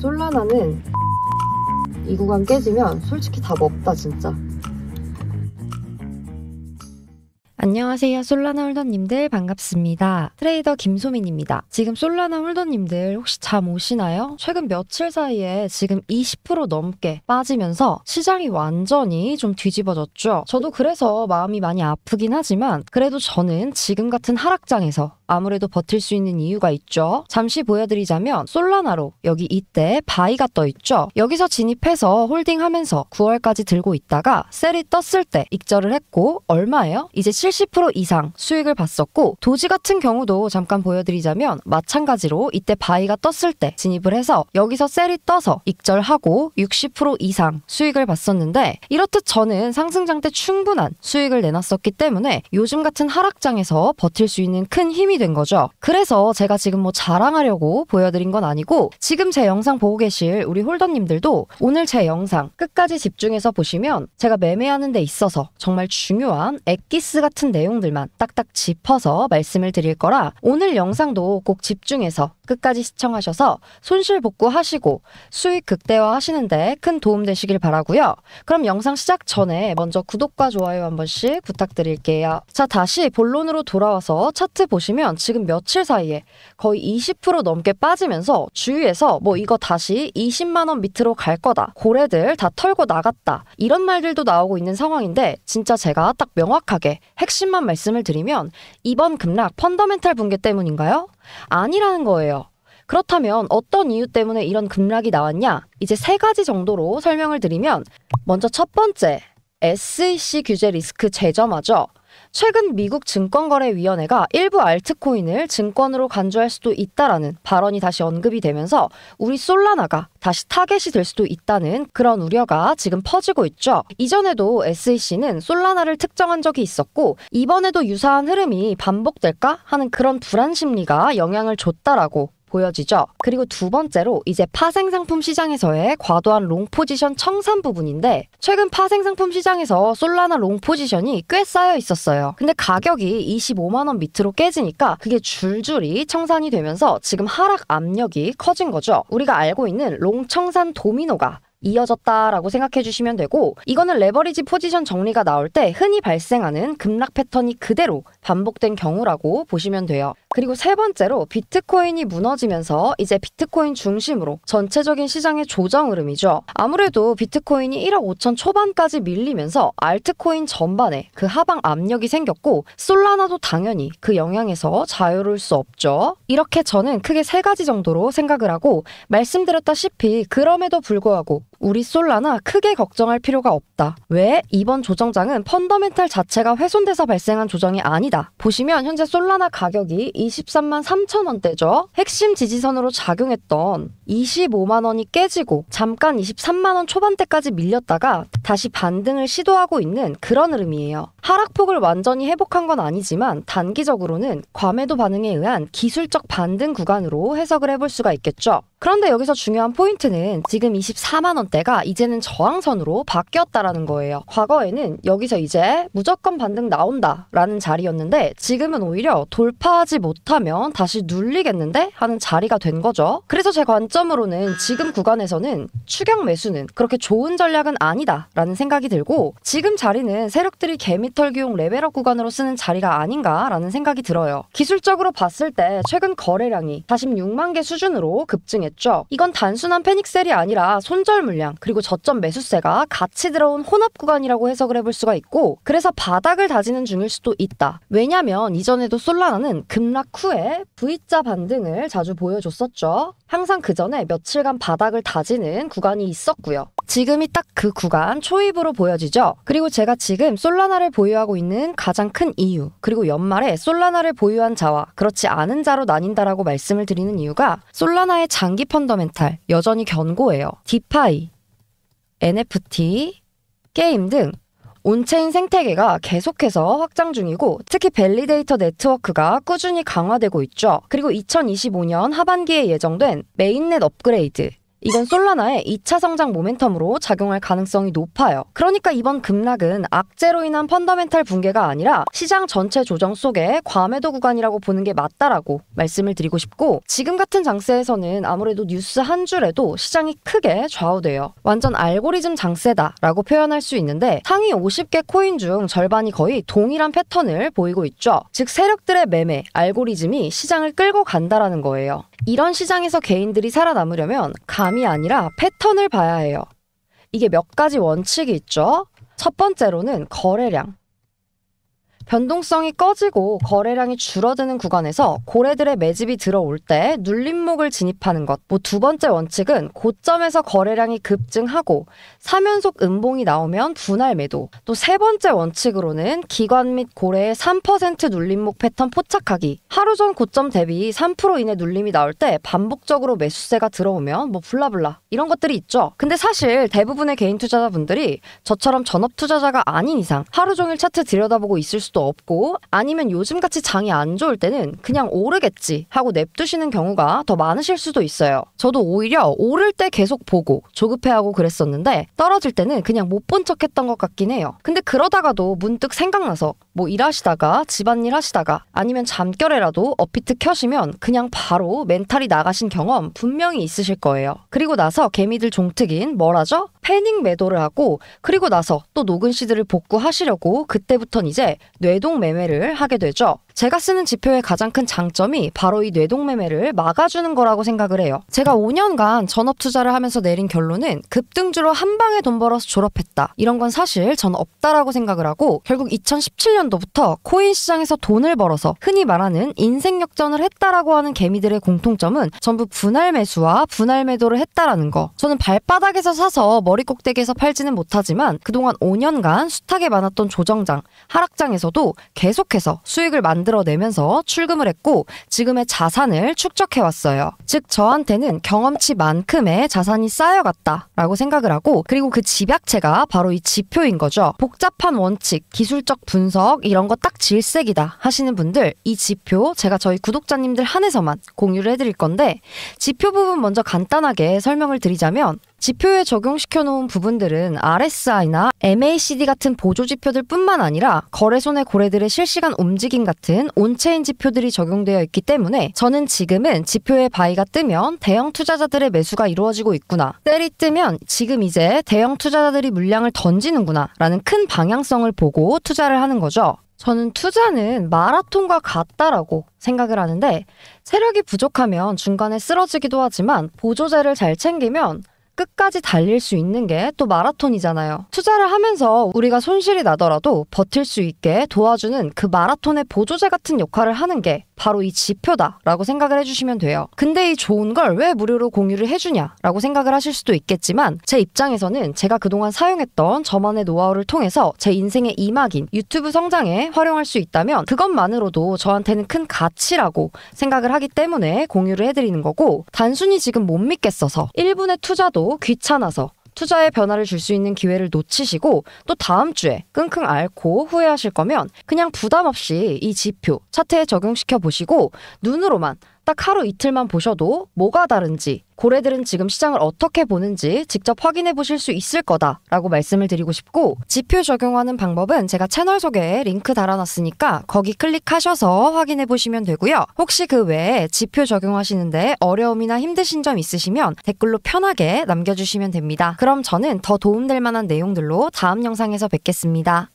솔라나는 이 구간 깨지면 솔직히 답 없다 진짜. 안녕하세요. 솔라나 홀더님들 반갑습니다. 트레이더 김소민입니다. 지금 솔라나 홀더님들 혹시 잠 오시나요? 최근 며칠 사이에 지금 20% 넘게 빠지면서 시장이 완전히 좀 뒤집어졌죠. 저도 그래서 마음이 많이 아프긴 하지만 그래도 저는 지금 같은 하락장에서 아무래도 버틸 수 있는 이유가 있죠. 잠시 보여드리자면 솔라나로 여기 이때 바이가 떠있죠. 여기서 진입해서 홀딩하면서 9월까지 들고 있다가 셀이 떴을 때 익절을 했고 얼마예요? 이제 70% 이상 수익을 봤었고 도지 같은 경우도 잠깐 보여드리자면 마찬가지로 이때 바이가 떴을 때 진입을 해서 여기서 셀이 떠서 익절하고 60% 이상 수익을 봤었는데 이렇듯 저는 상승장 때 충분한 수익을 내놨었기 때문에 요즘 같은 하락장에서 버틸 수 있는 큰 힘이 된 거죠. 그래서 제가 지금 뭐 자랑하려고 보여드린 건 아니고 지금 제 영상 보고 계실 우리 홀더님들도 오늘 제 영상 끝까지 집중해서 보시면 제가 매매하는 데 있어서 정말 중요한 엑기스 같은 내용들만 딱딱 짚어서 말씀을 드릴 거라 오늘 영상도 꼭 집중해서 끝까지 시청하셔서 손실 복구하시고 수익 극대화 하시는데 큰 도움 되시길 바라고요. 그럼 영상 시작 전에 먼저 구독과 좋아요 한 번씩 부탁드릴게요. 자, 다시 본론으로 돌아와서 차트 보시면 지금 며칠 사이에 거의 20% 넘게 빠지면서 주위에서 뭐 이거 다시 20만 원 밑으로 갈 거다. 고래들 다 털고 나갔다. 이런 말들도 나오고 있는 상황인데 진짜 제가 딱 명확하게 핵심만 말씀을 드리면 이번 급락 펀더멘탈 붕괴 때문인가요? 아니라는 거예요. 그렇다면 어떤 이유 때문에 이런 급락이 나왔냐? 이제 3가지 정도로 설명을 드리면 먼저 첫 번째, SEC 규제 리스크 재점화죠. 최근 미국 증권거래위원회가 일부 알트코인을 증권으로 간주할 수도 있다라는 발언이 다시 언급이 되면서 우리 솔라나가 다시 타겟이 될 수도 있다는 그런 우려가 지금 퍼지고 있죠. 이전에도 SEC는 솔라나를 특정한 적이 있었고 이번에도 유사한 흐름이 반복될까 하는 그런 불안 심리가 영향을 줬다라고 보여지죠. 그리고 두 번째로 이제 파생상품 시장에서의 과도한 롱 포지션 청산 부분인데 최근 파생상품 시장에서 솔라나 롱 포지션이 꽤 쌓여 있었어요. 근데 가격이 25만 원 밑으로 깨지니까 그게 줄줄이 청산이 되면서 지금 하락 압력이 커진 거죠. 우리가 알고 있는 롱 청산 도미노가 이어졌다라고 생각해 주시면 되고 이거는 레버리지 포지션 정리가 나올 때 흔히 발생하는 급락 패턴이 그대로 반복된 경우라고 보시면 돼요. 그리고 세 번째로 비트코인이 무너지면서 이제 비트코인 중심으로 전체적인 시장의 조정 흐름이죠. 아무래도 비트코인이 1억 5천 초반까지 밀리면서 알트코인 전반에 그 하방 압력이 생겼고 솔라나도 당연히 그 영향에서 자유로울 수 없죠. 이렇게 저는 크게 3가지 정도로 생각을 하고 말씀드렸다시피 그럼에도 불구하고 우리 솔라나 크게 걱정할 필요가 없다. 왜? 이번 조정장은 펀더멘탈 자체가 훼손돼서 발생한 조정이 아니다. 보시면 현재 솔라나 가격이 23만 3천 원대죠. 핵심 지지선으로 작용했던 25만 원이 깨지고 잠깐 23만 원 초반대까지 밀렸다가 다시 반등을 시도하고 있는 그런 흐름이에요. 하락폭을 완전히 회복한 건 아니지만 단기적으로는 과매도 반응에 의한 기술적 반등 구간으로 해석을 해볼 수가 있겠죠. 그런데 여기서 중요한 포인트는 지금 24만 원대가 이제는 저항선으로 바뀌었다라는 거예요. 과거에는 여기서 이제 무조건 반등 나온다라는 자리였는데 지금은 오히려 돌파하지 못하면 다시 눌리겠는데 하는 자리가 된 거죠. 그래서 제 관점으로는 지금 구간에서는 추격 매수는 그렇게 좋은 전략은 아니다라는 생각이 들고 지금 자리는 세력들이 개미털기용 레벨업 구간으로 쓰는 자리가 아닌가라는 생각이 들어요. 기술적으로 봤을 때 최근 거래량이 46만 개 수준으로 급증했죠. 이건 단순한 패닉셀이 아니라 손절 물량 그리고 저점 매수세가 같이 들어온 혼합 구간이라고 해석을 해볼 수가 있고 그래서 바닥을 다지는 중일 수도 있다. 왜냐면 이전에도 솔라나는 급락 후에 V자 반등을 자주 보여줬었죠. 항상 그 전에 며칠간 바닥을 다지는 구간이 있었고요. 지금이 딱 그 구간 초입으로 보여지죠. 그리고 제가 지금 솔라나를 보유하고 있는 가장 큰 이유 그리고 연말에 솔라나를 보유한 자와 그렇지 않은 자로 나뉜다라고 말씀을 드리는 이유가 솔라나의 장기 펀더멘탈 여전히 견고해요. 디파이, NFT, 게임 등 온체인 생태계가 계속해서 확장 중이고 특히 밸리데이터 네트워크가 꾸준히 강화되고 있죠. 그리고 2025년 하반기에 예정된 메인넷 업그레이드 이건 솔라나의 2차 성장 모멘텀으로 작용할 가능성이 높아요. 그러니까 이번 급락은 악재로 인한 펀더멘탈 붕괴가 아니라 시장 전체 조정 속의 과매도 구간이라고 보는 게 맞다라고 말씀을 드리고 싶고, 지금 같은 장세에서는 아무래도 뉴스 한 줄에도 시장이 크게 좌우돼요. 완전 알고리즘 장세다라고 표현할 수 있는데, 상위 50개 코인 중 절반이 거의 동일한 패턴을 보이고 있죠. 즉 세력들의 매매, 알고리즘이 시장을 끌고 간다라는 거예요. 이런 시장에서 개인들이 살아남으려면 감이 아니라 패턴을 봐야 해요. 이게 몇 가지 원칙이 있죠. 첫 번째로는 거래량. 변동성이 꺼지고 거래량이 줄어드는 구간에서 고래들의 매집이 들어올 때 눌림목을 진입하는 것. 두 번째 원칙은 고점에서 거래량이 급증하고 3연속 음봉이 나오면 분할 매도. 또 세 번째 원칙으로는 기관 및 고래의 3% 눌림목 패턴 포착하기. 하루 전 고점 대비 3% 이내 눌림이 나올 때 반복적으로 매수세가 들어오면 블라블라 이런 것들이 있죠. 근데 사실 대부분의 개인 투자자분들이 저처럼 전업 투자자가 아닌 이상 하루 종일 차트 들여다보고 있을 수도 없고, 아니면 요즘같이 장이 안 좋을 때는 그냥 오르겠지 하고 냅두시는 경우가 더 많으실 수도 있어요. 저도 오히려 오를 때 계속 보고 조급해하고 그랬었는데 떨어질 때는 그냥 못 본 척 했던 것 같긴 해요. 근데 그러다가도 문득 생각나서 일하시다가 집안일 하시다가 아니면 잠결에라도 업비트 켜시면 그냥 바로 멘탈이 나가신 경험 분명히 있으실 거예요. 그리고 나서 개미들 종특인 뭐라죠? 패닉 매도를 하고, 그리고 나서 또 녹은 시드를 복구하시려고 그때부턴 이제 뇌동 매매를 하게 되죠. 제가 쓰는 지표의 가장 큰 장점이 바로 이 뇌동 매매를 막아주는 거라고 생각을 해요. 제가 5년간 전업 투자를 하면서 내린 결론은 급등주로 한 방에 돈 벌어서 졸업했다, 이런 건 사실 전 없다라고 생각을 하고, 결국 2017년도부터 코인 시장에서 돈을 벌어서 흔히 말하는 인생 역전을 했다라고 하는 개미들의 공통점은 전부 분할 매수와 분할 매도를 했다라는 거. 저는 발바닥에서 사서 머리 꼭대기에서 팔지는 못하지만 그동안 5년간 숱하게 많았던 조정장, 하락장에서도 계속해서 수익을 만들어내면서 출금을 했고 지금의 자산을 축적해왔어요. 즉 저한테는 경험치만큼의 자산이 쌓여갔다라고 생각을 하고, 그리고 그 집약체가 바로 이 지표인 거죠. 복잡한 원칙, 기술적 분석 이런 거 딱 질색이다 하시는 분들, 이 지표 제가 저희 구독자님들 한해서만 공유를 해드릴 건데, 지표 부분 먼저 간단하게 설명을 드리자면, 지표에 적용시켜 놓은 부분들은 RSI나 MACD 같은 보조 지표들 뿐만 아니라 거래소 내 고래들의 실시간 움직임 같은 온체인 지표들이 적용되어 있기 때문에 저는 지금은 지표에 바이가 뜨면 대형 투자자들의 매수가 이루어지고 있구나, 셀이 뜨면 지금 이제 대형 투자자들이 물량을 던지는구나 라는 큰 방향성을 보고 투자를 하는 거죠. 저는 투자는 마라톤과 같다라고 생각을 하는데, 체력이 부족하면 중간에 쓰러지기도 하지만 보조제를 잘 챙기면 끝까지 달릴 수 있는 게 또 마라톤이잖아요. 투자를 하면서 우리가 손실이 나더라도 버틸 수 있게 도와주는 그 마라톤의 보조제 같은 역할을 하는 게 바로 이 지표다라고 생각을 해주시면 돼요. 근데 이 좋은 걸 왜 무료로 공유를 해주냐라고 생각을 하실 수도 있겠지만, 제 입장에서는 제가 그동안 사용했던 저만의 노하우를 통해서 제 인생의 이막인 유튜브 성장에 활용할 수 있다면 그것만으로도 저한테는 큰 가치라고 생각을 하기 때문에 공유를 해드리는 거고, 단순히 지금 못 믿겠어서 1분의 투자도 귀찮아서 투자에 변화를 줄 수 있는 기회를 놓치시고 또 다음 주에 끙끙 앓고 후회하실 거면 그냥 부담 없이 이 지표 차트에 적용시켜 보시고 눈으로만 딱 하루 이틀만 보셔도 뭐가 다른지, 고래들은 지금 시장을 어떻게 보는지 직접 확인해 보실 수 있을 거다라고 말씀을 드리고 싶고, 지표 적용하는 방법은 제가 채널 소개에 링크 달아놨으니까 거기 클릭하셔서 확인해 보시면 되고요. 혹시 그 외에 지표 적용하시는데 어려움이나 힘드신 점 있으시면 댓글로 편하게 남겨주시면 됩니다. 그럼 저는 더 도움될 만한 내용들로 다음 영상에서 뵙겠습니다.